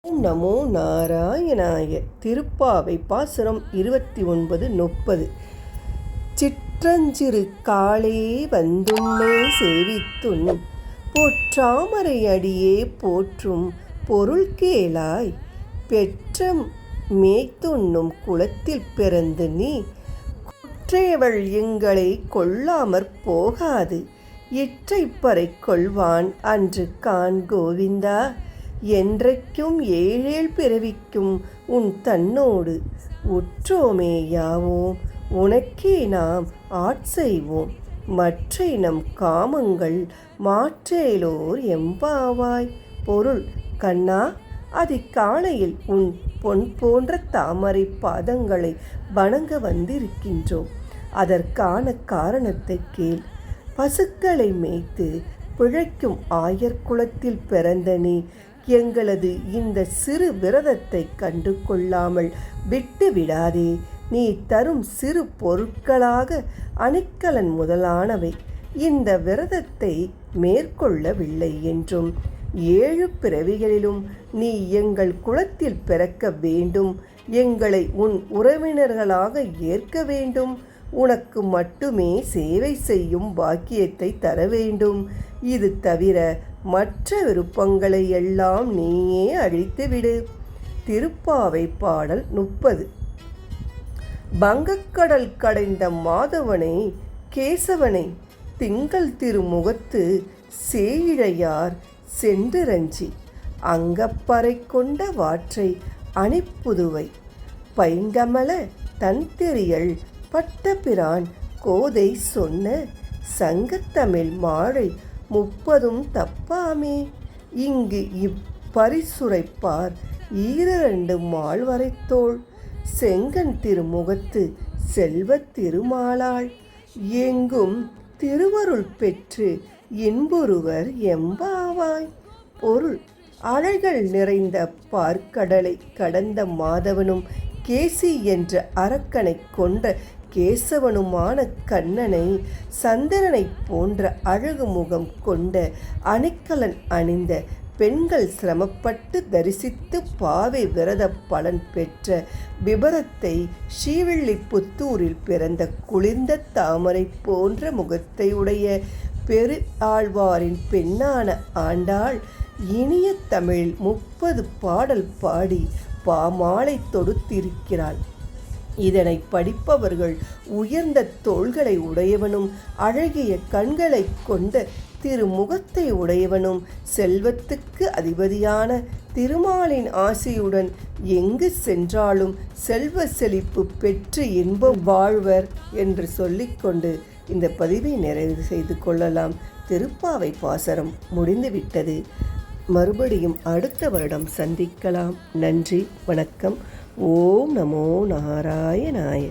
ஓம் நமோ நாராயணாய. திருப்பாவை பாசுரம் 29:30. சிற்றஞ்சிறு காலே வந்துன்னை சேவித்துன் போற்றாமரை அடியே போற்றும் பொருள் கேளாய். பெற்ற மேய்த்துண்ணும் குலத்தில் பிறந்து நீ குற்றேவள் எங்களை கொள்ளாமற் போகாது. இற்றைப்பறை கொள்வான் அன்று காண் கோவிந்தா. என்றைக்கும் ஏழேழ் பிறவிக்கும் உன் தன்னோடு உற்றோமே யாவோம். உனக்கே நாம் ஆட்செய்வோம். மற்றை நம் காமங்கள் மாற்றேலோர் எம்பாவாய். பொருள்: கண்ணா, அதிகாலையில் உன் பொன் போன்ற தாமரை பாதங்களை வணங்க வந்திருக்கின்றோம். அதற்கான காரணத்தை கேள். பசுக்களை மேய்த்து பிழைக்கும் ஆயர் குலத்தில் பிறந்த நீ எங்களது இந்த சிறு விரதத்தை கண்டு கொள்ளாமல் விட்டு விடாதே. நீ தரும் சிறு பொருட்களாக அணிக்கலன் முதலானவை இந்த விரதத்தை மேற்கொள்ளவில்லை என்றும், 7 பிறவிகளிலும் நீ எங்கள் குலத்தில் பிறக்க வேண்டும், எங்களை உன் உறவினர்களாக ஏற்க வேண்டும், உனக்கு மட்டுமே சேவை செய்யும் பாக்கியத்தை தர வேண்டும். இது தவிர மற்ற விருப்பங்களை எல்லாம் நீயே அழித்துவிடு. திருப்பாவை பாடல் 30. வங்கக்கடல் கடைந்த மாதவனை கேசவனை திங்கள் திருமுகத்து சேயிழையார் சென்றிரஞ்சி அங்கப்பறை கொண்ட வாற்றை அணிப்புதுவை பைங்கமல தன்தெறியல் பட்டபிரான் கோதை சொன்ன சங்கத்தமிழ் மாழை 30 தப்பாமே. இங்கு இப்பரிசுரைப்பார் 2 மால்வரைத்தோள் செங்கன் திருமுகத்து செல்வத் திருமாலாள் எங்கும் திருவருள் பெற்று இன்புறுவர் எம்பாவாய். பொருள்: அலைகள் நிறைந்த பார்க்கடலை கடந்த மாதவனும் கேசி என்ற அரக்கனை கொன்ற கேசவனுமான கண்ணனை சந்திரனை போன்ற அழகு முகம் கொண்ட அணிக்கலன் அணிந்த பெண்கள் சிரமப்பட்டு தரிசித்து பாவை விரத பலன் பெற்ற விபரத்தை ஸ்ரீவில்லிபுத்தூரில் பிறந்த குளிர்ந்த தாமரை போன்ற முகத்தை உடைய பெரு ஆழ்வாரின் பெண்ணான ஆண்டாள் இனிய தமிழில் 30 பாடல் பாடி பாமாலை தொடுத்திருக்கிறாள். இதனை படிப்பவர்கள் உயர்ந்த தோள்களை உடையவனும் அழகிய கண்களை கொண்ட திருமுகத்தை உடையவனும் செல்வத்துக்கு அதிபதியான திருமாலின் ஆசையுடன் எங்கு சென்றாலும் செல்வ செழிப்பு பெற்று இன்பம் வாழ்வர் என்று சொல்லிக்கொண்டு இந்த பதிவை நிறைவு செய்து கொள்ளலாம். திருப்பாவை பாசரம் முடிந்துவிட்டது. மறுபடியும் அடுத்த வருடம் சந்திக்கலாம். நன்றி, வணக்கம். ஓம் நமோ நாராயணாய.